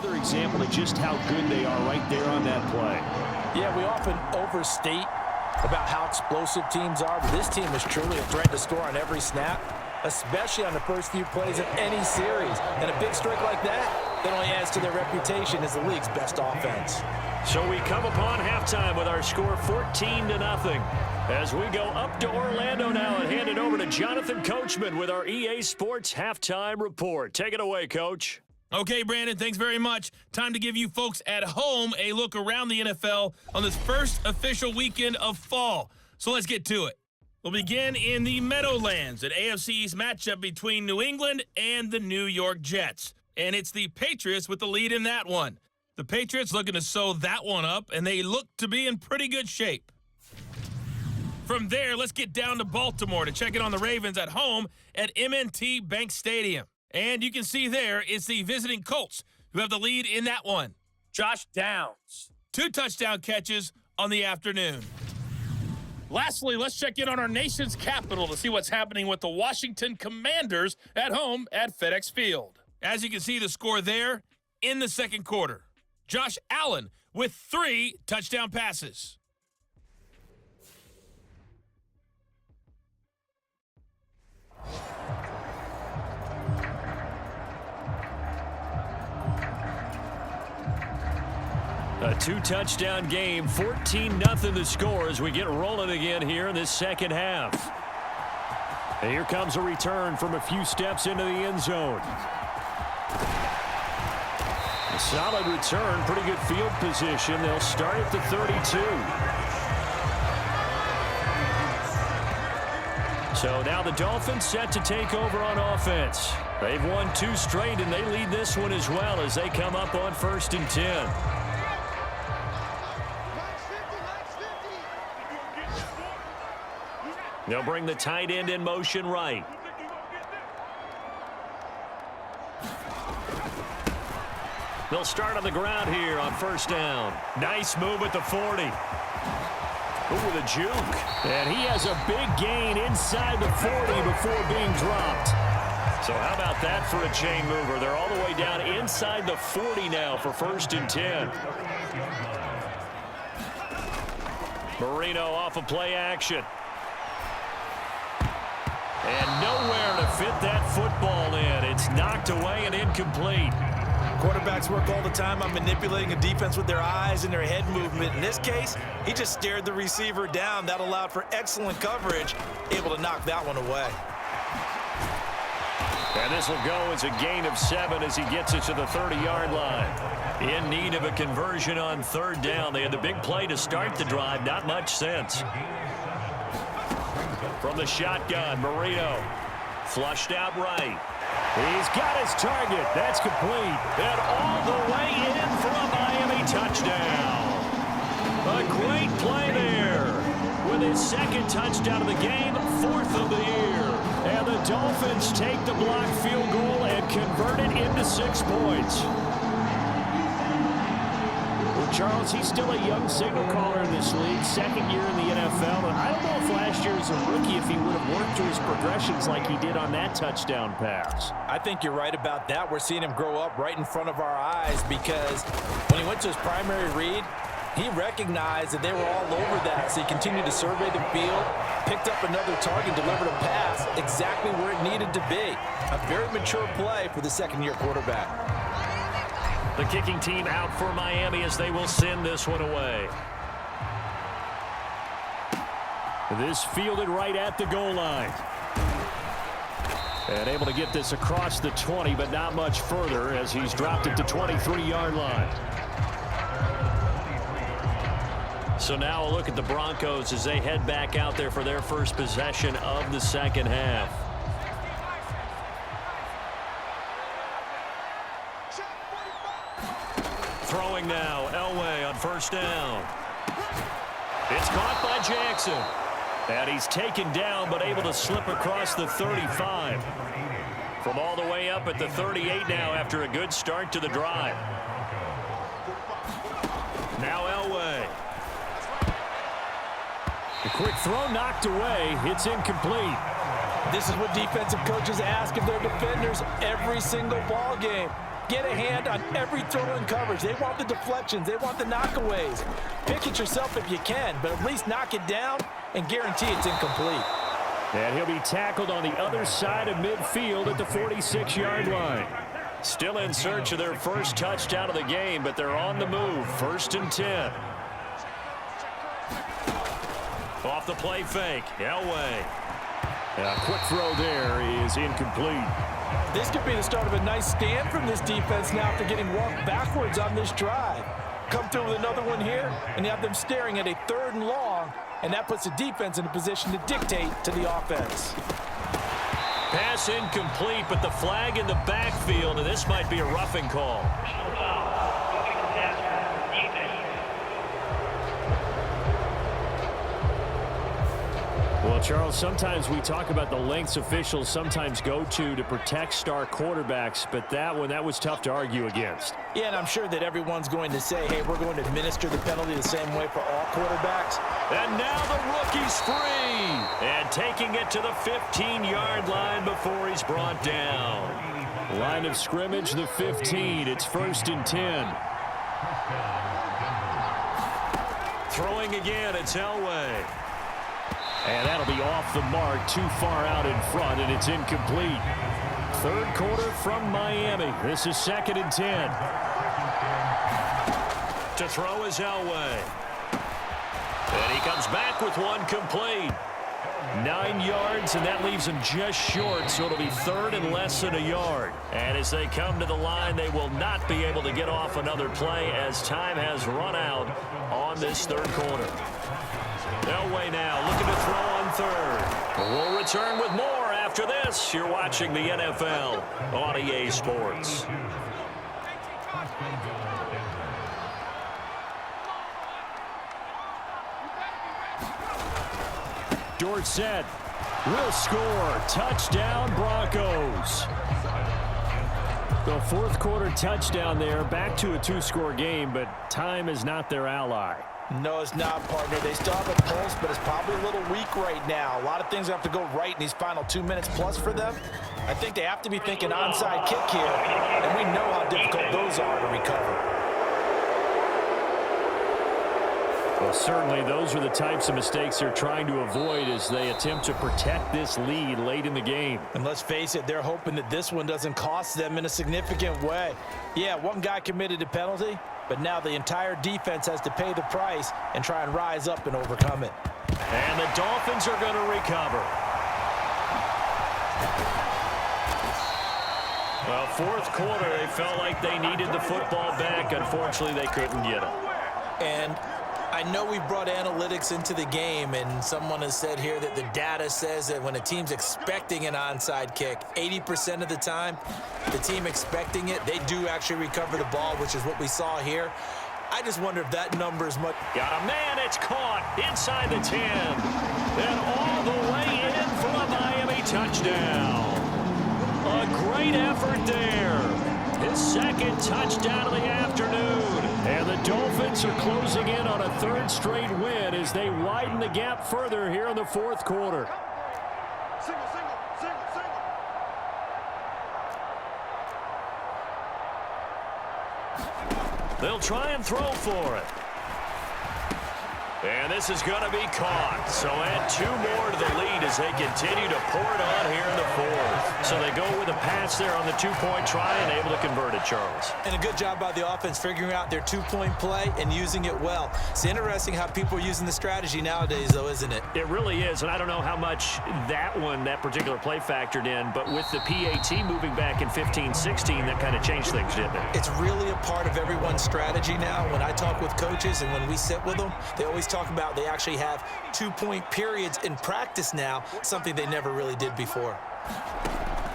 another example of just how good they are right there on that play. Yeah, we often overstate about how explosive teams are, but this team is truly a threat to score on every snap, especially on the first few plays of any series. And a big streak like that, it only adds to their reputation as the league's best offense. So we come upon halftime with our score 14-0. As we go up to Orlando now and hand it over to Jonathan Coachman with our EA Sports Halftime Report. Take it away, Coach. Okay, Brandon, thanks very much. Time to give you folks at home a look around the NFL on this first official weekend of fall. So let's get to it. We'll begin in the Meadowlands, an AFC East matchup between New England and the New York Jets. And it's the Patriots with the lead in that one. The Patriots looking to sew that one up, and they look to be in pretty good shape. From there, let's get down to Baltimore to check in on the Ravens at home at M&T Bank Stadium. And you can see there it's the visiting Colts who have the lead in that one. Josh Downs, 2 touchdown catches on the afternoon. Lastly, let's check in on our nation's capital to see what's happening with the Washington Commanders at home at FedEx Field. As you can see the score there in the second quarter. Josh Allen with 3 touchdown passes. A 2-touchdown game, 14-0 the score as we get rolling again here in this second half. And here comes a return from a few steps into the end zone. A solid return, pretty good field position. They'll start at the 32. So now the Dolphins set to take over on offense. They've won 2 straight, and they lead this one as well as they come up on 1st and 10. They'll bring the tight end in motion right. They'll start on the ground here on 1st down. Nice move at the 40. Ooh, with a juke. And he has a big gain inside the 40 before being dropped. So how about that for a chain mover? They're all the way down inside the 40 now for 1st and 10. Marino off of play action. And nowhere to fit that football in. It's knocked away and incomplete. Quarterbacks work all the time on manipulating a defense with their eyes and their head movement. In this case, he just stared the receiver down. That allowed for excellent coverage, able to knock that one away. And this will go as a gain of 7 as he gets it to the 30-yard line. In need of a conversion on 3rd down. They had the big play to start the drive. Not much sense. From the shotgun, Marino flushed out right. He's got his target. That's complete. And all the way in for a Miami touchdown. A great play there. With his 2nd touchdown of the game, 4th of the year. And the Dolphins take the blocked field goal and convert it into 6 points. Charles, he's still a young signal caller in this league, 2nd year in the NFL. And I don't know if last year as a rookie, if he would have worked through his progressions like he did on that touchdown pass. I think you're right about that. We're seeing him grow up right in front of our eyes because when he went to his primary read, he recognized that they were all over that. So he continued to survey the field, picked up another target, delivered a pass exactly where it needed to be. A very mature play for the 2nd-year quarterback. The kicking team out for Miami as they will send this one away. This fielded right at the goal line. And able to get this across the 20, but not much further as he's dropped it to 23-yard line. So now a look at the Broncos as they head back out there for their first possession of the second half. Throwing now, Elway on 1st down. It's caught by Jackson. And he's taken down but able to slip across the 35. From all the way up at the 38 now after a good start to the drive. Now Elway. The quick throw knocked away. It's incomplete. This is what defensive coaches ask of their defenders every single ball game. Get a hand on every throw in coverage. They want the deflections. They want the knockaways. Pick it yourself if you can, but at least knock it down and guarantee it's incomplete. And he'll be tackled on the other side of midfield at the 46-yard line. Still in search of their first touchdown of the game, but they're on the move. 1st and 10. Off the play fake. Elway. A quick throw there is incomplete. This could be the start of a nice stand from this defense now after getting walked backwards on this drive. Come through with another one here, and you have them staring at a 3rd and long, and that puts the defense in a position to dictate to the offense. Pass incomplete, but the flag in the backfield, and this might be a roughing call. Well, Charles, sometimes we talk about the lengths officials sometimes go to protect star quarterbacks, but that was tough to argue against. Yeah, and I'm sure that everyone's going to say, hey, we're going to administer the penalty the same way for all quarterbacks. And now the rookie's free. And taking it to the 15-yard line before he's brought down. Line of scrimmage, the 15. It's 1st and 10. Throwing again, it's Elway. And that'll be off the mark, too far out in front, and it's incomplete. 3rd quarter from Miami. This is 2nd and 10. To throw is Elway. And he comes back with one complete. 9 yards, and that leaves him just short, so it'll be 3rd and less than a yard. And as they come to the line, they will not be able to get off another play as time has run out on this 3rd quarter. Elway now looking to throw on 3rd. We'll return with more after this. You're watching the NFL on EA Sports. Dorsett will score. Touchdown, Broncos. The 4th quarter touchdown there. Back to a 2-score game, but time is not their ally. No, it's not, partner. They still have a pulse, but it's probably a little weak right now. A lot of things have to go right in these final 2 minutes plus for them. I think they have to be thinking onside kick here, and we know how difficult those are to recover. Well, certainly those are the types of mistakes they're trying to avoid as they attempt to protect this lead late in the game. And let's face it, they're hoping that this one doesn't cost them in a significant way. Yeah, one guy committed a penalty, but now the entire defense has to pay the price and try and rise up and overcome it. And the Dolphins are going to recover. Well, 4th quarter, they felt like they needed the football back. Unfortunately, they couldn't get it. And I know we brought analytics into the game, and someone has said here that the data says that when a team's expecting an onside kick, 80% of the time, the team expecting it, they do actually recover the ball, which is what we saw here. I just wonder if that number is much. Got a man, it's caught inside the 10. And all the way in for a Miami touchdown. A great effort there. His 2nd touchdown of the afternoon. And the Dolphins are closing in on a 3rd straight win as they widen the gap further here in the 4th quarter. They'll try and throw for it. And this is going to be caught. So add 2 more to the lead as they continue to pour it on here in the 4th. So they go with a pass there on the 2-point try and able to convert it, Charles. And a good job by the offense figuring out their 2-point play and using it well. It's interesting how people are using the strategy nowadays, though, isn't it? It really is, and I don't know how much that particular play factored in, but with the PAT moving back in 15-16, that kind of changed things, didn't it? It's really a part of everyone's strategy now. When I talk with coaches and when we sit with them, they always talk about they actually have 2-point periods in practice now, something they never really did before.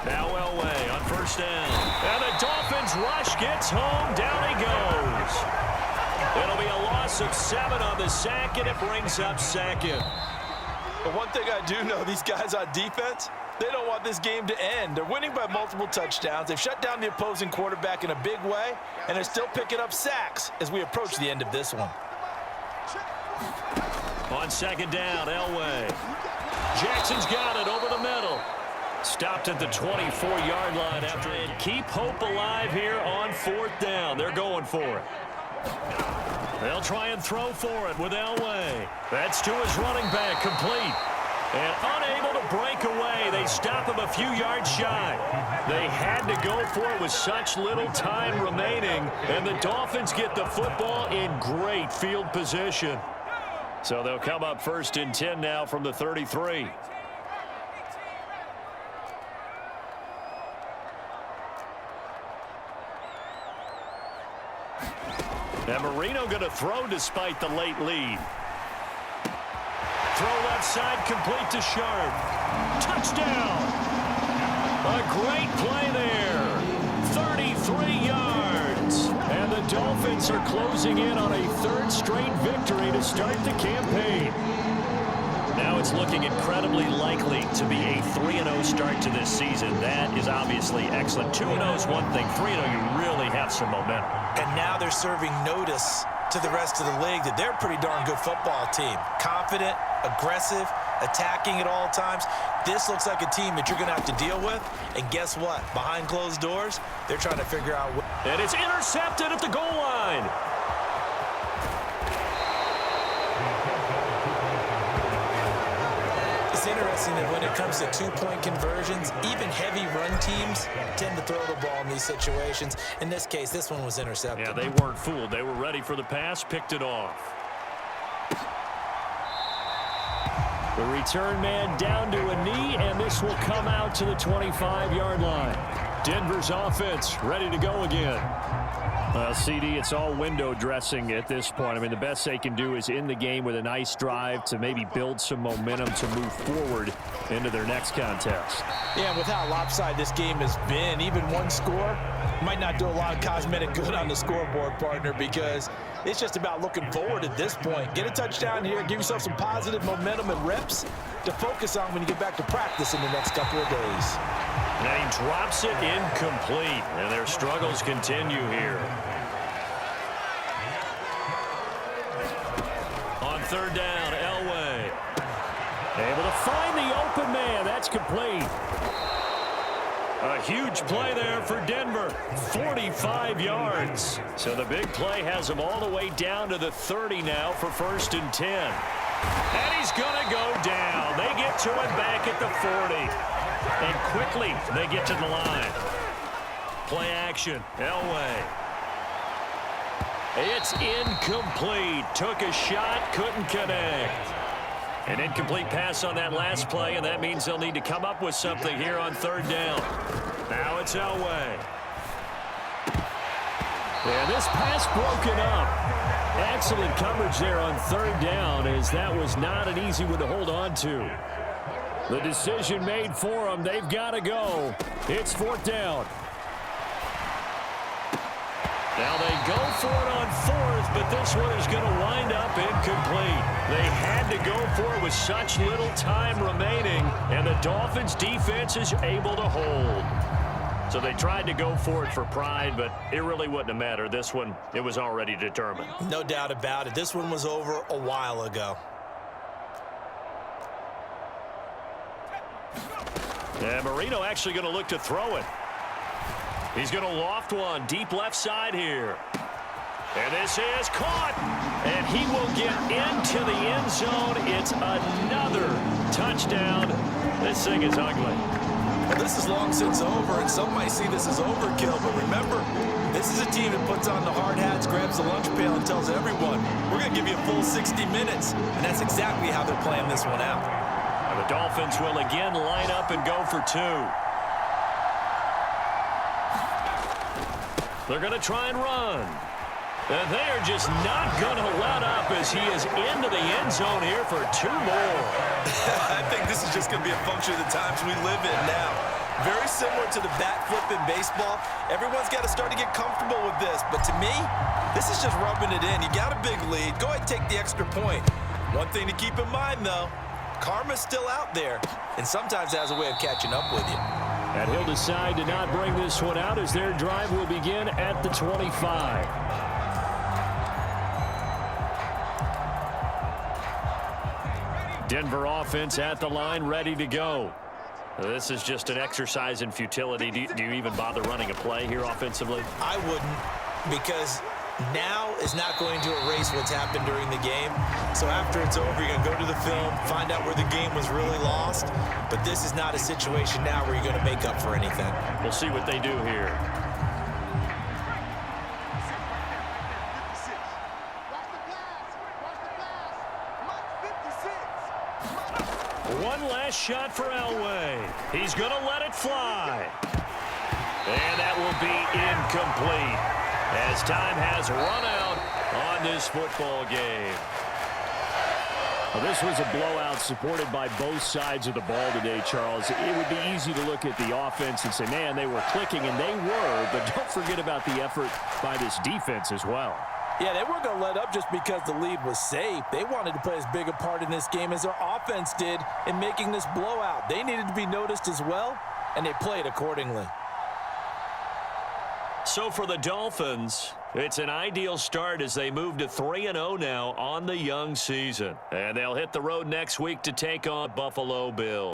Now Elway on 1st down. And the Dolphins rush gets home. Down he goes. It'll be a loss of 7 on the sack, and it brings up 2nd. But one thing I do know, these guys on defense, they don't want this game to end. They're winning by multiple touchdowns. They've shut down the opposing quarterback in a big way, and they're still picking up sacks as we approach the end of this one. On 2nd down, Elway. Jackson's got it over the middle. Stopped at the 24-yard line after it. Keep hope alive here on 4th down. They're going for it. They'll try and throw for it with Elway. That's to his running back, complete. And unable to break away. They stop him a few yards shy. They had to go for it with such little time remaining. And the Dolphins get the football in great field position. So they'll come up 1st and 10 now from the 33. And Marino going to throw despite the late lead. Throw left side, complete to Sharp. Touchdown! A great play there. 33 yards. And the Dolphins are closing in on a 3rd straight victory to start the campaign. Now it's looking incredibly likely to be a 3-0 start to this season. That is obviously excellent. 2-0 is one thing. 3-0, you really have some momentum. And now they're serving notice to the rest of the league that they're a pretty darn good football team. Confident, aggressive, attacking at all times. This looks like a team that you're going to have to deal with. And guess what? Behind closed doors, they're trying to figure out what. And it's intercepted at the goal line. It's interesting that when it comes to two-point conversions, even heavy run teams tend to throw the ball in these situations. In this case, this one was intercepted. Yeah, they weren't fooled. They were ready for the pass, picked it off. The return man down to a knee, and this will come out to the 25-yard line. Denver's offense ready to go again. Well, CD, it's all window dressing at this point. I mean, the best they can do is in the game with a nice drive to maybe build some momentum to move forward into their next contest. Yeah, and with how lopsided this game has been, even one score might not do a lot of cosmetic good on the scoreboard, partner, because it's just about looking forward at this point. Get a touchdown here, give yourself some positive momentum and reps to focus on when you get back to practice in the next couple of days. Now he drops it incomplete, and their struggles continue here. On 3rd down, Elway. Able to find the open man. That's complete. A huge play there for Denver. 45 yards. So the big play has them all the way down to the 30 now for 1st and 10. And he's going to go down. They get to him back at the 40. And quickly, they get to the line. Play action. Elway. It's incomplete. Took a shot, couldn't connect. An incomplete pass on that last play, and that means they'll need to come up with something here on 3rd down. Now it's Elway. And this pass broken up. Excellent coverage there on 3rd down, as that was not an easy one to hold on to. The decision made for them. They've got to go. It's 4th down. Now they go for it on 4th, but this one is going to wind up incomplete. They had to go for it with such little time remaining, and the Dolphins' defense is able to hold. So they tried to go for it for pride, but it really wouldn't have mattered. This one, it was already determined. No doubt about it. This one was over a while ago. And Marino actually going to look to throw it. He's going to loft one deep left side here. And this is caught. And he will get into the end zone. It's another touchdown. This thing is ugly. Well, this is long since over, and some might see this as overkill. But remember, this is a team that puts on the hard hats, grabs the lunch pail, and tells everyone, we're going to give you a full 60 minutes. And that's exactly how they're playing this one out. And the Dolphins will again line up and go for 2. They're going to try and run. And they're just not going to let up as he is into the end zone here for 2 more. I think this is just going to be a function of the times we live in now. Very similar to the bat flip in baseball. Everyone's got to start to get comfortable with this. But to me, this is just rubbing it in. You got a big lead. Go ahead and take the extra point. One thing to keep in mind, though, karma's still out there, and sometimes has a way of catching up with you. And he'll decide to not bring this one out as their drive will begin at the 25. Denver offense at the line, ready to go. This is just an exercise in futility. Do you even bother running a play here offensively? I wouldn't, because now is not going to erase what's happened during the game. So after it's over, you're going to go to the film, find out where the game was really lost. But this is not a situation now where you're going to make up for anything. We'll see what they do here. One last shot for Elway. He's going to let it fly. And that will be incomplete as time has run out on this football game. Well, this was a blowout supported by both sides of the ball today, Charles. It would be easy to look at the offense and say, man, they were clicking, and they were, but don't forget about the effort by this defense as well. Yeah, they weren't going to let up just because the lead was safe. They wanted to play as big a part in this game as their offense did in making this blowout. They needed to be noticed as well, and they played accordingly. So for the Dolphins, it's an ideal start as they move to 3-0 now on the young season. And they'll hit the road next week to take on Buffalo Bills.